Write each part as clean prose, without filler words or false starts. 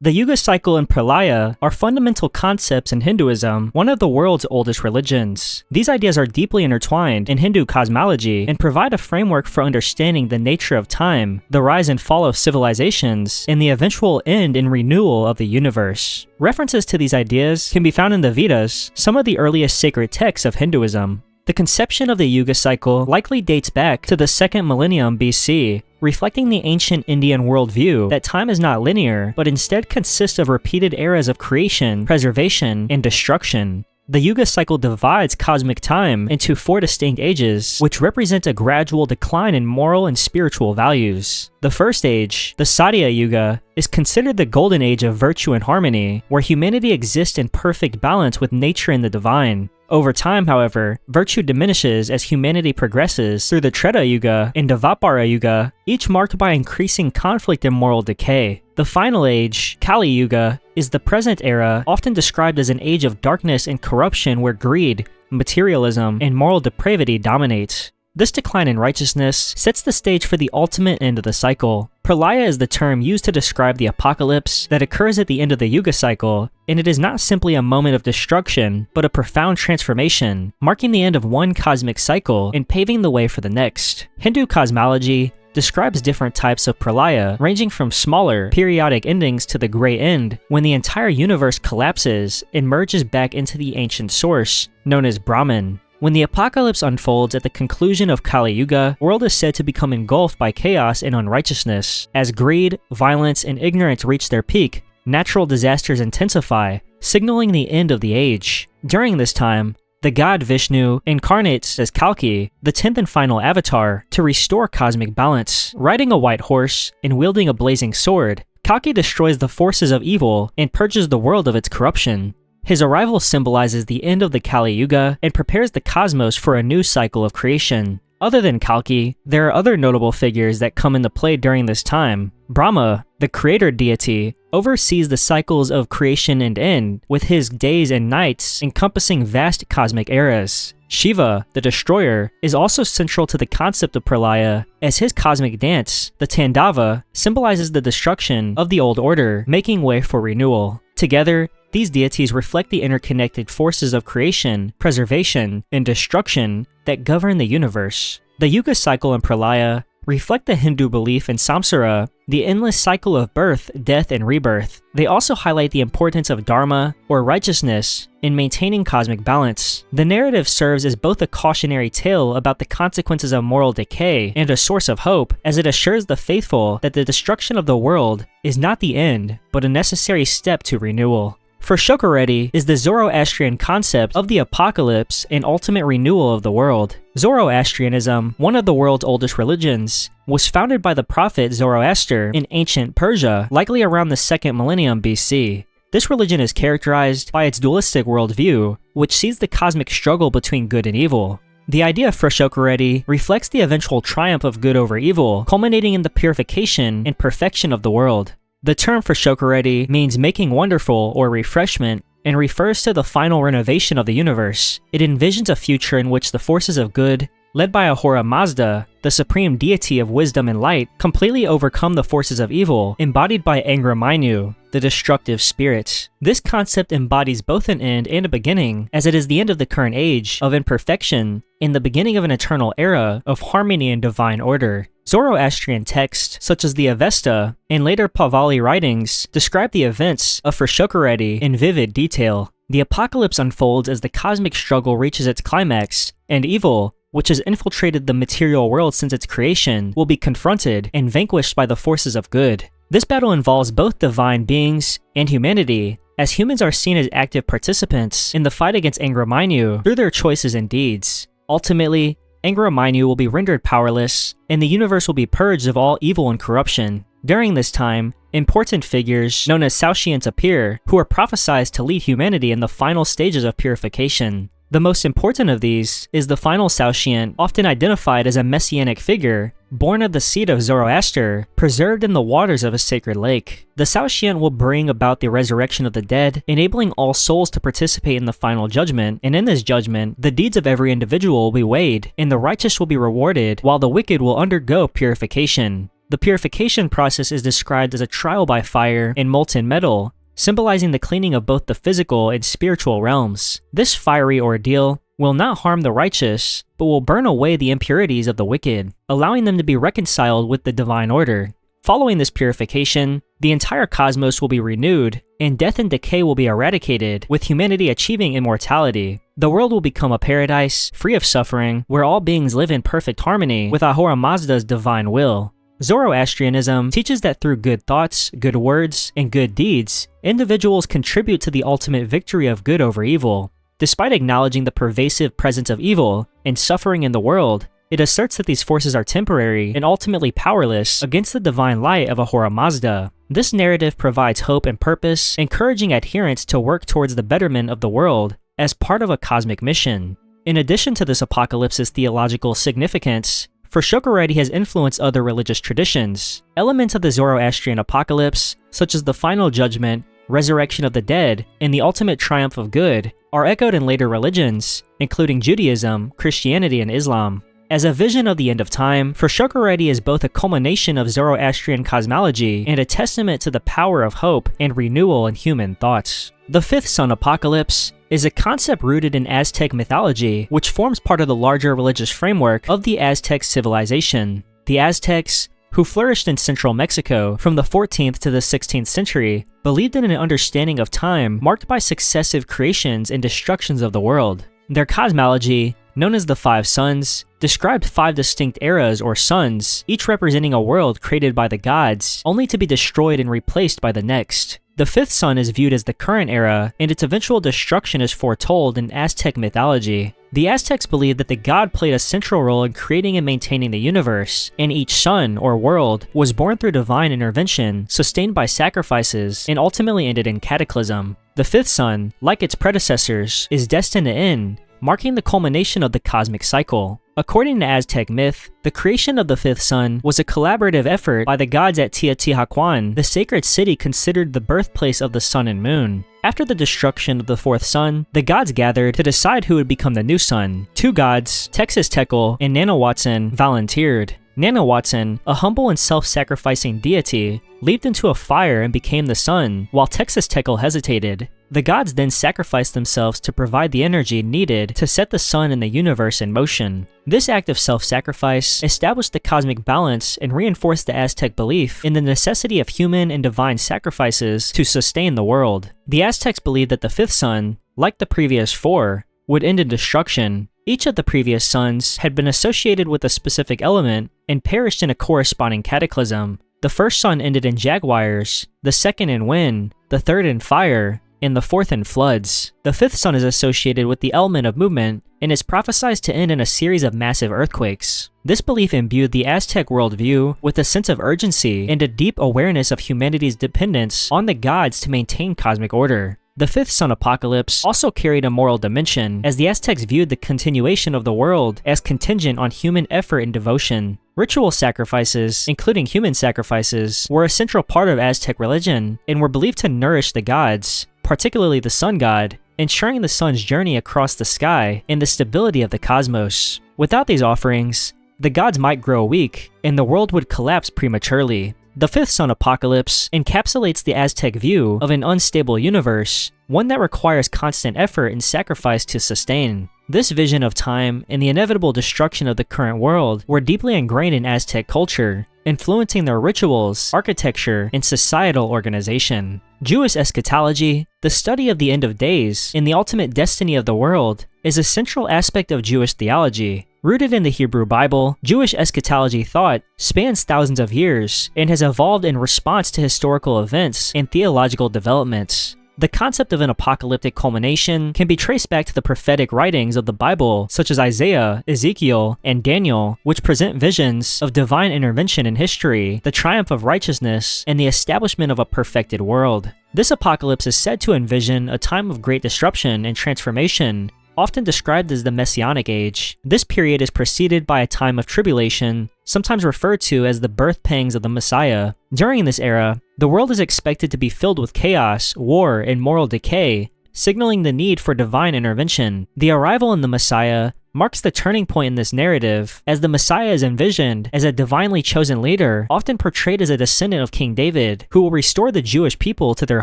The Yuga cycle and Pralaya are fundamental concepts in Hinduism, one of the world's oldest religions. These ideas are deeply intertwined in Hindu cosmology and provide a framework for understanding the nature of time, the rise and fall of civilizations, and the eventual end and renewal of the universe. References to these ideas can be found in the Vedas, some of the earliest sacred texts of Hinduism. The conception of the Yuga cycle likely dates back to the 2nd millennium BC, reflecting the ancient Indian worldview that time is not linear, but instead consists of repeated eras of creation, preservation, and destruction. The Yuga cycle divides cosmic time into 4 distinct ages, which represent a gradual decline in moral and spiritual values. The first age, the Satya Yuga, is considered the golden age of virtue and harmony, where humanity exists in perfect balance with nature and the divine. Over time, however, virtue diminishes as humanity progresses through the Treta Yuga and Dvapara Yuga, each marked by increasing conflict and moral decay. The final age, Kali Yuga, is the present era, often described as an age of darkness and corruption where greed, materialism, and moral depravity dominate. This decline in righteousness sets the stage for the ultimate end of the cycle. Pralaya is the term used to describe the apocalypse that occurs at the end of the Yuga cycle, and it is not simply a moment of destruction, but a profound transformation, marking the end of one cosmic cycle and paving the way for the next. Hindu cosmology describes different types of pralaya, ranging from smaller, periodic endings to the great end, when the entire universe collapses and merges back into the ancient source, known as Brahman. When the apocalypse unfolds at the conclusion of Kali Yuga, the world is said to become engulfed by chaos and unrighteousness. As greed, violence, and ignorance reach their peak, natural disasters intensify, signaling the end of the age. During this time, the god Vishnu incarnates as Kalki, the 10th and final avatar, to restore cosmic balance. Riding a white horse and wielding a blazing sword, Kalki destroys the forces of evil and purges the world of its corruption. His arrival symbolizes the end of the Kali Yuga and prepares the cosmos for a new cycle of creation. Other than Kalki, there are other notable figures that come into play during this time. Brahma, the creator deity, oversees the cycles of creation and end, with his days and nights encompassing vast cosmic eras. Shiva, the destroyer, is also central to the concept of Pralaya, as his cosmic dance, the Tandava, symbolizes the destruction of the old order, making way for renewal. Together, these deities reflect the interconnected forces of creation, preservation, and destruction that govern the universe. The Yuga cycle and Pralaya reflect the Hindu belief in samsara, the endless cycle of birth, death, and rebirth. They also highlight the importance of dharma, or righteousness, in maintaining cosmic balance. The narrative serves as both a cautionary tale about the consequences of moral decay and a source of hope, as it assures the faithful that the destruction of the world is not the end, but a necessary step to renewal. Frashokareddy is the Zoroastrian concept of the apocalypse and ultimate renewal of the world. Zoroastrianism, one of the world's oldest religions, was founded by the prophet Zoroaster in ancient Persia, likely around the 2nd millennium BC. This religion is characterized by its dualistic worldview, which sees the cosmic struggle between good and evil. The idea of Frashokareddy reflects the eventual triumph of good over evil, culminating in the purification and perfection of the world. The term Frashokareddy means making wonderful or refreshment, and refers to the final renovation of the universe. It envisions a future in which the forces of good, led by Ahura Mazda, the supreme deity of wisdom and light, completely overcome the forces of evil, embodied by Angra Mainyu, the destructive spirit. This concept embodies both an end and a beginning, as it is the end of the current age of imperfection and the beginning of an eternal era of harmony and divine order. Zoroastrian texts, such as the Avesta and later Pahlavi writings, describe the events of Frashokareddy in vivid detail. The apocalypse unfolds as the cosmic struggle reaches its climax, and evil, which has infiltrated the material world since its creation, will be confronted and vanquished by the forces of good. This battle involves both divine beings and humanity, as humans are seen as active participants in the fight against Angra Mainyu through their choices and deeds. Ultimately, Angra Mainyu will be rendered powerless, and the universe will be purged of all evil and corruption. During this time, important figures known as Saoshyants appear, who are prophesied to lead humanity in the final stages of purification. The most important of these is the final Saoshyant, often identified as a messianic figure, born of the seed of Zoroaster, preserved in the waters of a sacred lake. The Saoshyant will bring about the resurrection of the dead, enabling all souls to participate in the final judgment, and in this judgment, the deeds of every individual will be weighed, and the righteous will be rewarded, while the wicked will undergo purification. The purification process is described as a trial by fire in molten metal, symbolizing the cleaning of both the physical and spiritual realms. This fiery ordeal will not harm the righteous, but will burn away the impurities of the wicked, allowing them to be reconciled with the divine order. Following this purification, the entire cosmos will be renewed, and death and decay will be eradicated, with humanity achieving immortality. The world will become a paradise, free of suffering, where all beings live in perfect harmony with Ahura Mazda's divine will. Zoroastrianism teaches that through good thoughts, good words, and good deeds, individuals contribute to the ultimate victory of good over evil. Despite acknowledging the pervasive presence of evil and suffering in the world, it asserts that these forces are temporary and ultimately powerless against the divine light of Ahura Mazda. This narrative provides hope and purpose, encouraging adherents to work towards the betterment of the world as part of a cosmic mission. In addition to this apocalypse's theological significance, for Shokureti has influenced other religious traditions. Elements of the Zoroastrian apocalypse, such as the final judgment, resurrection of the dead, and the ultimate triumph of good, are echoed in later religions, including Judaism, Christianity, and Islam. As a vision of the end of time, for Shokureti is both a culmination of Zoroastrian cosmology and a testament to the power of hope and renewal in human thoughts. The fifth sun apocalypse is a concept rooted in Aztec mythology, which forms part of the larger religious framework of the Aztec civilization. The Aztecs, who flourished in central Mexico from the 14th to the 16th century, believed in an understanding of time marked by successive creations and destructions of the world. Their cosmology, known as the Five Suns, described 5 distinct eras or suns, each representing a world created by the gods, only to be destroyed and replaced by the next. The fifth sun is viewed as the current era, and its eventual destruction is foretold in Aztec mythology. The Aztecs believed that the god played a central role in creating and maintaining the universe, and each sun, or world, was born through divine intervention, sustained by sacrifices, and ultimately ended in cataclysm. The fifth sun, like its predecessors, is destined to end, marking the culmination of the cosmic cycle. According to Aztec myth, the creation of the fifth sun was a collaborative effort by the gods at Teotihuacan, the sacred city considered the birthplace of the sun and moon. After the destruction of the fourth sun, the gods gathered to decide who would become the new sun. 2 gods, Texas-Tekel and Nanahuatzin, volunteered. Nanahuatzin, a humble and self-sacrificing deity, leaped into a fire and became the sun, while Texas-Tekel hesitated. The gods then sacrificed themselves to provide the energy needed to set the sun and the universe in motion. This act of self-sacrifice established the cosmic balance and reinforced the Aztec belief in the necessity of human and divine sacrifices to sustain the world. The Aztecs believed that the fifth sun, like the previous 4, would end in destruction. Each of the previous suns had been associated with a specific element and perished in a corresponding cataclysm. The first sun ended in jaguars, the second in wind, the third in fire, and the fourth in floods. The fifth sun is associated with the element of movement and is prophesied to end in a series of massive earthquakes. This belief imbued the Aztec worldview with a sense of urgency and a deep awareness of humanity's dependence on the gods to maintain cosmic order. The fifth sun apocalypse also carried a moral dimension, as the Aztecs viewed the continuation of the world as contingent on human effort and devotion. Ritual sacrifices, including human sacrifices, were a central part of Aztec religion and were believed to nourish the gods, particularly the sun god, ensuring the sun's journey across the sky and the stability of the cosmos. Without these offerings, the gods might grow weak, and the world would collapse prematurely. The fifth sun apocalypse encapsulates the Aztec view of an unstable universe, one that requires constant effort and sacrifice to sustain. This vision of time and the inevitable destruction of the current world were deeply ingrained in Aztec culture, influencing their rituals, architecture, and societal organization. Jewish eschatology, the study of the end of days and the ultimate destiny of the world, is a central aspect of Jewish theology. Rooted in the Hebrew Bible, Jewish eschatology thought spans thousands of years and has evolved in response to historical events and theological developments. The concept of an apocalyptic culmination can be traced back to the prophetic writings of the Bible, such as Isaiah, Ezekiel, and Daniel, which present visions of divine intervention in history, the triumph of righteousness, and the establishment of a perfected world. This apocalypse is said to envision a time of great disruption and transformation, often described as the Messianic Age. This period is preceded by a time of tribulation, sometimes referred to as the birth pangs of the Messiah. During this era, the world is expected to be filled with chaos, war, and moral decay, signaling the need for divine intervention. The arrival in the Messiah marks the turning point in this narrative, as the Messiah is envisioned as a divinely chosen leader, often portrayed as a descendant of King David, who will restore the Jewish people to their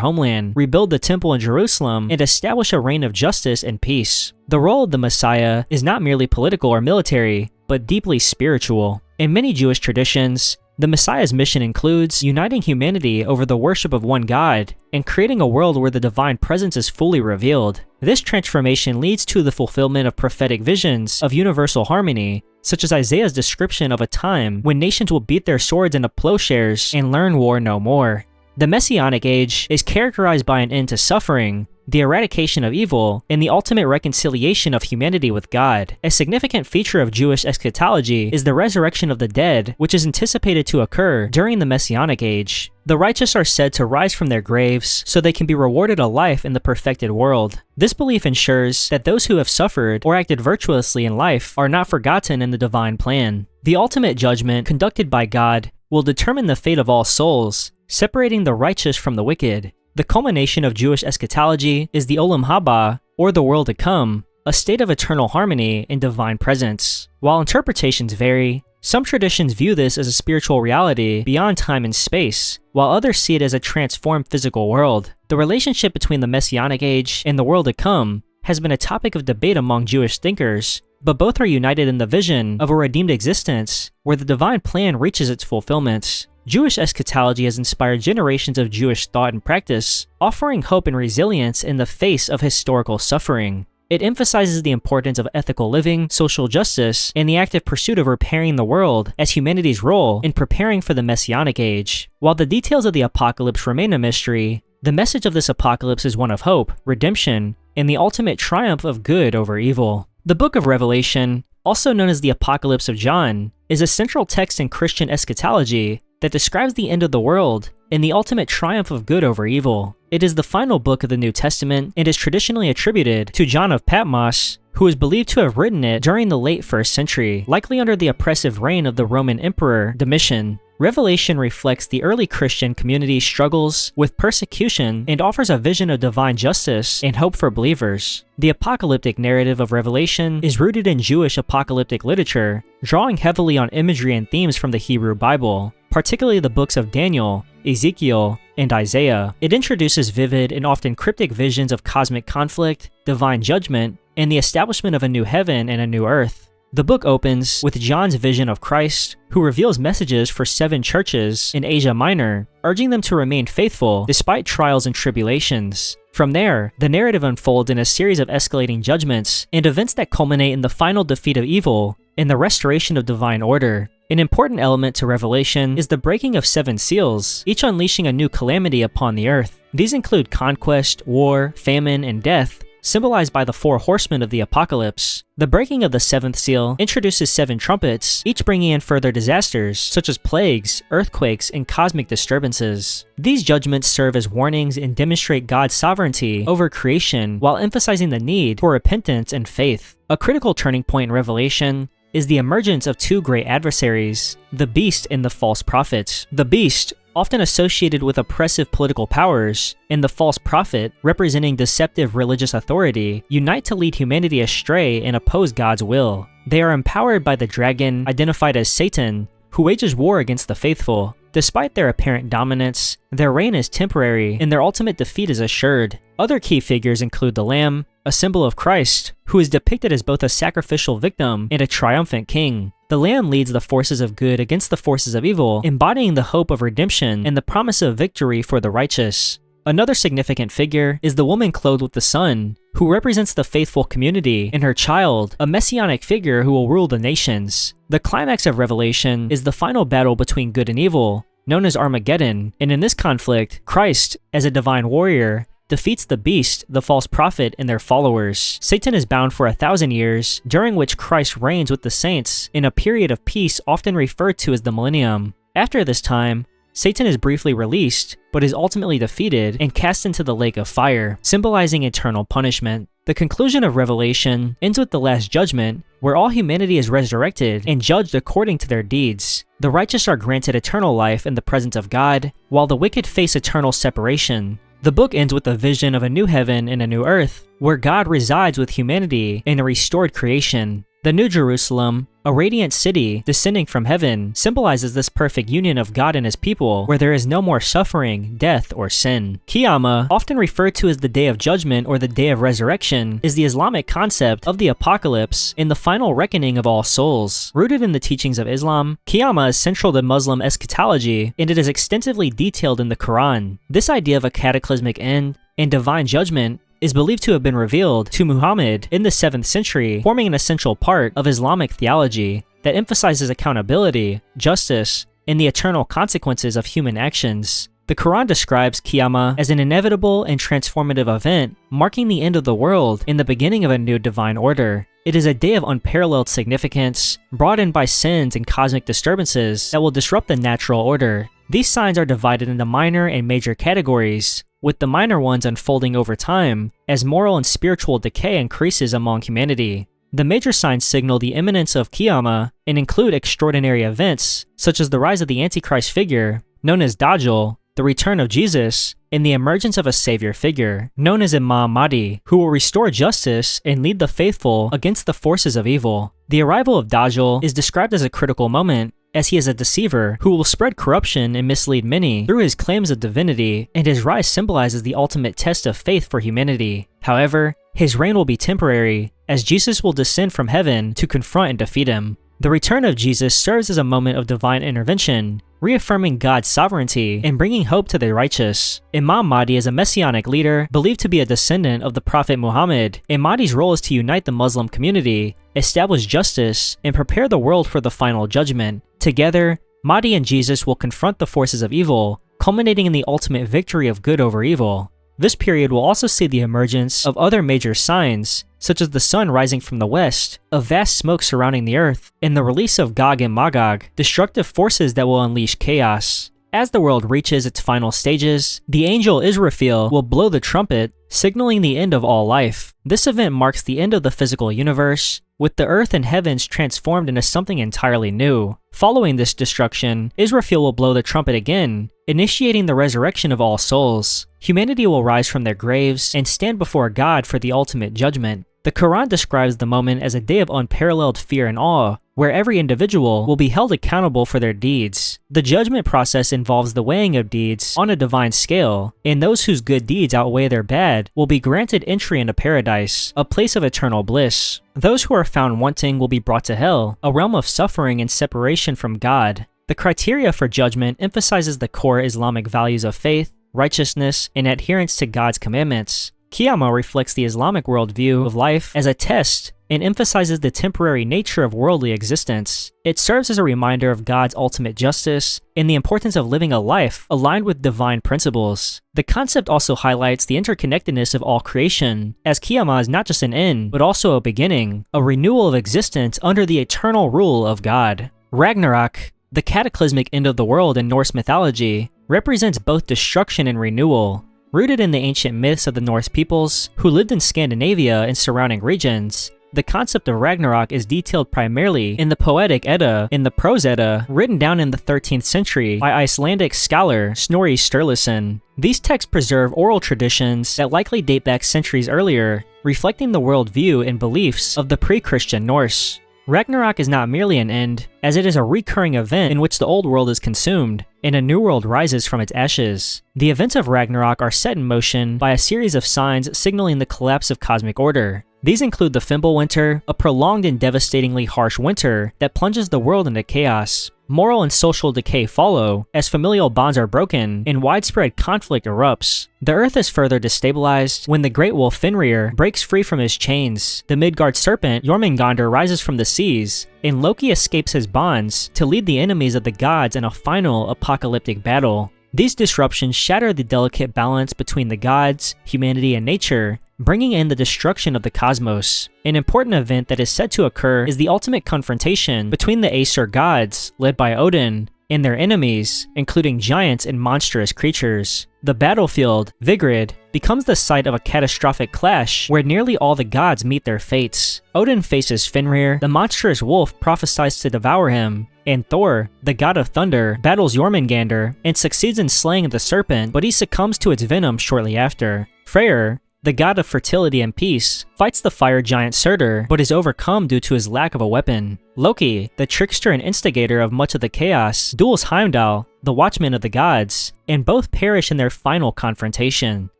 homeland, rebuild the temple in Jerusalem, and establish a reign of justice and peace. The role of the Messiah is not merely political or military, but deeply spiritual. In many Jewish traditions, the Messiah's mission includes uniting humanity over the worship of one God and creating a world where the divine presence is fully revealed. This transformation leads to the fulfillment of prophetic visions of universal harmony, such as Isaiah's description of a time when nations will beat their swords into plowshares and learn war no more. The Messianic age is characterized by an end to suffering, the eradication of evil, and the ultimate reconciliation of humanity with God. A significant feature of Jewish eschatology is the resurrection of the dead, which is anticipated to occur during the Messianic age. The righteous are said to rise from their graves so they can be rewarded a life in the perfected world. This belief ensures that those who have suffered or acted virtuously in life are not forgotten in the divine plan. The ultimate judgment conducted by God will determine the fate of all souls, separating the righteous from the wicked. The culmination of Jewish eschatology is the Olam Haba, or the world to come, a state of eternal harmony and divine presence. While interpretations vary, some traditions view this as a spiritual reality beyond time and space, while others see it as a transformed physical world. The relationship between the Messianic age and the world to come has been a topic of debate among Jewish thinkers, but both are united in the vision of a redeemed existence where the divine plan reaches its fulfillment. Jewish eschatology has inspired generations of Jewish thought and practice, offering hope and resilience in the face of historical suffering. It emphasizes the importance of ethical living, social justice, and the active pursuit of repairing the world as humanity's role in preparing for the Messianic age. While the details of the apocalypse remain a mystery, the message of this apocalypse is one of hope, redemption, and the ultimate triumph of good over evil. The Book of Revelation, also known as the Apocalypse of John, is a central text in Christian eschatology that describes the end of the world and the ultimate triumph of good over evil. It is the final book of the New Testament and is traditionally attributed to John of Patmos, who is believed to have written it during the late 1st century, likely under the oppressive reign of the Roman Emperor Domitian. Revelation reflects the early Christian community's struggles with persecution and offers a vision of divine justice and hope for believers. The apocalyptic narrative of Revelation is rooted in Jewish apocalyptic literature, drawing heavily on imagery and themes from the Hebrew Bible, particularly the books of Daniel, Ezekiel, and Isaiah. It introduces vivid and often cryptic visions of cosmic conflict, divine judgment, and the establishment of a new heaven and a new earth. The book opens with John's vision of Christ, who reveals messages for 7 churches in Asia Minor, urging them to remain faithful despite trials and tribulations. From there, the narrative unfolds in a series of escalating judgments and events that culminate in the final defeat of evil and the restoration of divine order. An important element to Revelation is the breaking of 7 seals, each unleashing a new calamity upon the earth. These include conquest, war, famine, and death, symbolized by the 4 horsemen of the apocalypse. The breaking of the 7th seal introduces 7 trumpets, each bringing in further disasters, such as plagues, earthquakes, and cosmic disturbances. These judgments serve as warnings and demonstrate God's sovereignty over creation while emphasizing the need for repentance and faith. A critical turning point in Revelation is the emergence of 2 great adversaries, the beast and the false prophet. The beast, often associated with oppressive political powers, and the false prophet, representing deceptive religious authority, unite to lead humanity astray and oppose God's will. They are empowered by the dragon, identified as Satan, who wages war against the faithful. Despite their apparent dominance, their reign is temporary and their ultimate defeat is assured. Other key figures include the Lamb, a symbol of Christ, who is depicted as both a sacrificial victim and a triumphant king. The Lamb leads the forces of good against the forces of evil, embodying the hope of redemption and the promise of victory for the righteous. Another significant figure is the woman clothed with the sun, who represents the faithful community, and her child, a messianic figure who will rule the nations. The climax of Revelation is the final battle between good and evil, known as Armageddon, and in this conflict, Christ, as a divine warrior, defeats the beast, the false prophet, and their followers. Satan is bound for 1,000 years, during which Christ reigns with the saints in a period of peace often referred to as the millennium. After this time, Satan is briefly released, but is ultimately defeated and cast into the lake of fire, symbolizing eternal punishment. The conclusion of Revelation ends with the Last Judgment, where all humanity is resurrected and judged according to their deeds. The righteous are granted eternal life in the presence of God, while the wicked face eternal separation. The book ends with a vision of a new heaven and a new earth, where God resides with humanity in a restored creation. The New Jerusalem, a radiant city descending from heaven, symbolizes this perfect union of God and his people, where there is no more suffering, death, or sin. Qiyamah, often referred to as the Day of Judgment or the Day of Resurrection, is the Islamic concept of the apocalypse and the final reckoning of all souls. Rooted in the teachings of Islam, Qiyamah is central to Muslim eschatology, and it is extensively detailed in the Quran. This idea of a cataclysmic end and divine judgment is believed to have been revealed to Muhammad in the 7th century, forming an essential part of Islamic theology that emphasizes accountability, justice, and the eternal consequences of human actions. The Quran describes Qiyamah as an inevitable and transformative event, marking the end of the world and the beginning of a new divine order. It is a day of unparalleled significance, brought in by sins and cosmic disturbances that will disrupt the natural order. These signs are divided into minor and major categories, with the minor ones unfolding over time as moral and spiritual decay increases among humanity. The major signs signal the imminence of Qiyamah and include extraordinary events such as the rise of the Antichrist figure, known as Dajjal, the return of Jesus, and the emergence of a savior figure, known as Imam Mahdi, who will restore justice and lead the faithful against the forces of evil. The arrival of Dajjal is described as a critical moment, as he is a deceiver who will spread corruption and mislead many through his claims of divinity, and his rise symbolizes the ultimate test of faith for humanity. However, his reign will be temporary, as Jesus will descend from heaven to confront and defeat him. The return of Jesus serves as a moment of divine intervention, reaffirming God's sovereignty and bringing hope to the righteous. Imam Mahdi is a messianic leader believed to be a descendant of the Prophet Muhammad, and Mahdi's role is to unite the Muslim community, establish justice, and prepare the world for the final judgment. Together, Mahdi and Jesus will confront the forces of evil, culminating in the ultimate victory of good over evil. This period will also see the emergence of other major signs, such as the sun rising from the west, a vast smoke surrounding the earth, and the release of Gog and Magog, destructive forces that will unleash chaos. As the world reaches its final stages, the angel Israfil will blow the trumpet, signaling the end of all life. This event marks the end of the physical universe, with the earth and heavens transformed into something entirely new. Following this destruction, Israfil will blow the trumpet again, initiating the resurrection of all souls. Humanity will rise from their graves and stand before God for the ultimate judgment. The Quran describes the moment as a day of unparalleled fear and awe, where every individual will be held accountable for their deeds. The judgment process involves the weighing of deeds on a divine scale, and those whose good deeds outweigh their bad will be granted entry into paradise, a place of eternal bliss. Those who are found wanting will be brought to hell, a realm of suffering and separation from God. The criteria for judgment emphasizes the core Islamic values of faith, righteousness, and adherence to God's commandments. Qiyamah reflects the Islamic worldview of life as a test and emphasizes the temporary nature of worldly existence. It serves as a reminder of God's ultimate justice and the importance of living a life aligned with divine principles. The concept also highlights the interconnectedness of all creation, as Qiyamah is not just an end, but also a beginning, a renewal of existence under the eternal rule of God. Ragnarok, the cataclysmic end of the world in Norse mythology, represents both destruction and renewal. Rooted in the ancient myths of the Norse peoples who lived in Scandinavia and surrounding regions, the concept of Ragnarok is detailed primarily in the Poetic Edda and the Prose Edda, written down in the 13th century by Icelandic scholar Snorri Sturluson. These texts preserve oral traditions that likely date back centuries earlier, reflecting the worldview and beliefs of the pre-Christian Norse. Ragnarok is not merely an end, as it is a recurring event in which the old world is consumed, and a new world rises from its ashes. The events of Ragnarok are set in motion by a series of signs signaling the collapse of cosmic order. These include the Fimbulwinter, a prolonged and devastatingly harsh winter that plunges the world into chaos. Moral and social decay follow, as familial bonds are broken and widespread conflict erupts. The earth is further destabilized when the great wolf Fenrir breaks free from his chains, the Midgard serpent Jormungandr rises from the seas, and Loki escapes his bonds to lead the enemies of the gods in a final apocalyptic battle. These disruptions shatter the delicate balance between the gods, humanity, and nature, bringing in the destruction of the cosmos. An important event that is said to occur is the ultimate confrontation between the Aesir gods, led by Odin, and their enemies, including giants and monstrous creatures. The battlefield, Vigrid, becomes the site of a catastrophic clash where nearly all the gods meet their fates. Odin faces Fenrir, the monstrous wolf prophesies to devour him, and Thor, the god of thunder, battles Jormungandr and succeeds in slaying the serpent, but he succumbs to its venom shortly after. Freyr, the god of fertility and peace, fights the fire giant Surtur, but is overcome due to his lack of a weapon. Loki, the trickster and instigator of much of the chaos, duels Heimdall, the watchman of the gods, and both perish in their final confrontation.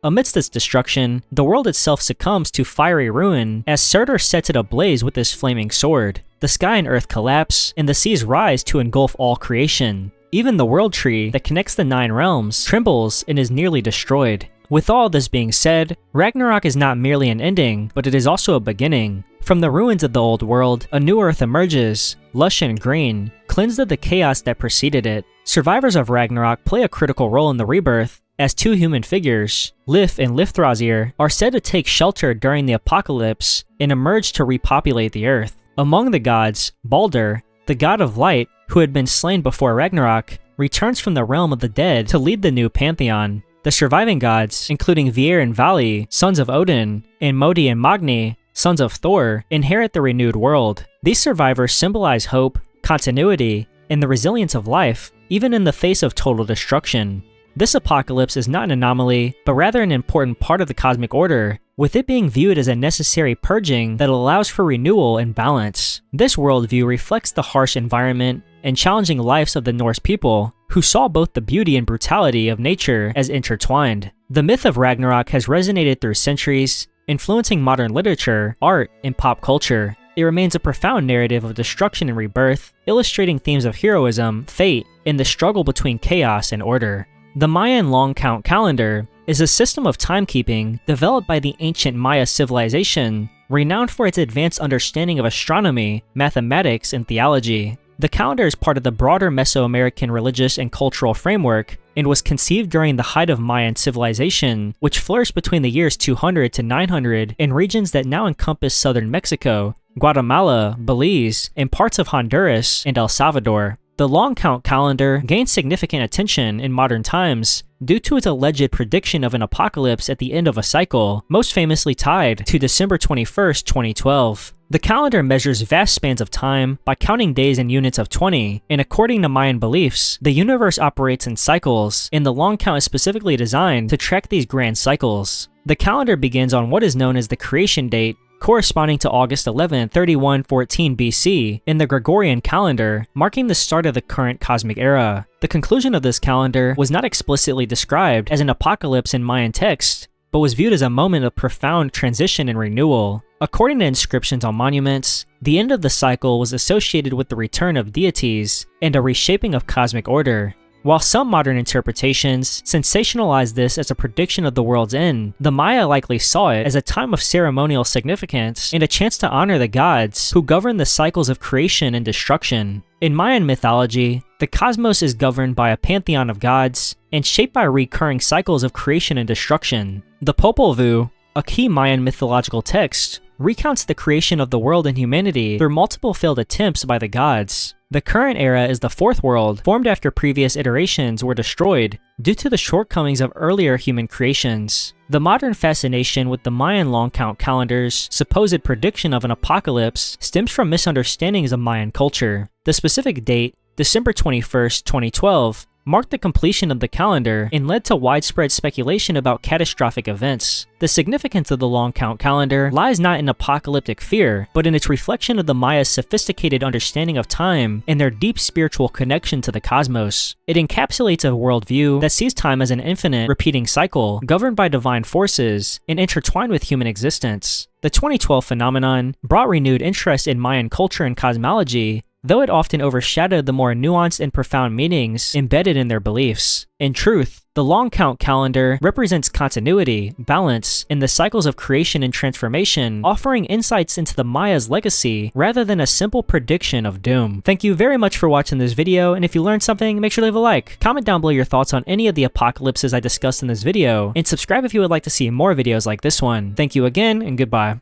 Amidst this destruction, the world itself succumbs to fiery ruin as Surtur sets it ablaze with his flaming sword. The sky and earth collapse, and the seas rise to engulf all creation. Even the world tree that connects the 9 realms trembles and is nearly destroyed. With all this being said, Ragnarok is not merely an ending, but it is also a beginning. From the ruins of the old world, a new earth emerges, lush and green, cleansed of the chaos that preceded it. Survivors of Ragnarok play a critical role in the rebirth, as 2 human figures, Lif and Lifthrasir, are said to take shelter during the apocalypse and emerge to repopulate the earth. Among the gods, Baldur, the god of light, who had been slain before Ragnarok, returns from the realm of the dead to lead the new pantheon. The surviving gods, including Vir and Vali, sons of Odin, and Modi and Magni, sons of Thor, inherit the renewed world. These survivors symbolize hope, continuity, and the resilience of life, even in the face of total destruction. This apocalypse is not an anomaly, but rather an important part of the cosmic order, with it being viewed as a necessary purging that allows for renewal and balance. This worldview reflects the harsh environment and challenging lives of the Norse people, who saw both the beauty and brutality of nature as intertwined. The myth of Ragnarok has resonated through centuries, influencing modern literature, art, and pop culture. It remains a profound narrative of destruction and rebirth, illustrating themes of heroism, fate, and the struggle between chaos and order. The Mayan long count calendar is a system of timekeeping developed by the ancient Maya civilization, renowned for its advanced understanding of astronomy, mathematics, and theology. The calendar is part of the broader Mesoamerican religious and cultural framework and was conceived during the height of Mayan civilization, which flourished between the years 200 to 900 in regions that now encompass southern Mexico, Guatemala, Belize, and parts of Honduras and El Salvador. The long count calendar gained significant attention in modern times due to its alleged prediction of an apocalypse at the end of a cycle, most famously tied to December 21st, 2012. The calendar measures vast spans of time by counting days in units of 20, and according to Mayan beliefs, the universe operates in cycles, and the long count is specifically designed to track these grand cycles. The calendar begins on what is known as the creation date, corresponding to August 11, 3114 BC in the Gregorian calendar, marking the start of the current cosmic era. The conclusion of this calendar was not explicitly described as an apocalypse in Mayan text, but was viewed as a moment of profound transition and renewal. According to inscriptions on monuments, the end of the cycle was associated with the return of deities and a reshaping of cosmic order. While some modern interpretations sensationalize this as a prediction of the world's end, the Maya likely saw it as a time of ceremonial significance and a chance to honor the gods who govern the cycles of creation and destruction. In Mayan mythology, the cosmos is governed by a pantheon of gods and shaped by recurring cycles of creation and destruction. The Popol Vuh, a key Mayan mythological text, recounts the creation of the world and humanity through multiple failed attempts by the gods. The current era is the fourth world, formed after previous iterations were destroyed due to the shortcomings of earlier human creations. The modern fascination with the Mayan long count calendar's supposed prediction of an apocalypse stems from misunderstandings of Mayan culture. The specific date, December 21st, 2012, marked the completion of the calendar and led to widespread speculation about catastrophic events. The significance of the long count calendar lies not in apocalyptic fear, but in its reflection of the Maya's sophisticated understanding of time and their deep spiritual connection to the cosmos. It encapsulates a worldview that sees time as an infinite, repeating cycle, governed by divine forces and intertwined with human existence. The 2012 phenomenon brought renewed interest in Mayan culture and cosmology, though it often overshadowed the more nuanced and profound meanings embedded in their beliefs. In truth, the long count calendar represents continuity, balance, and the cycles of creation and transformation, offering insights into the Maya's legacy rather than a simple prediction of doom. Thank you very much for watching this video, and if you learned something, make sure to leave a like. Comment down below your thoughts on any of the apocalypses I discussed in this video, and subscribe if you would like to see more videos like this one. Thank you again, and goodbye.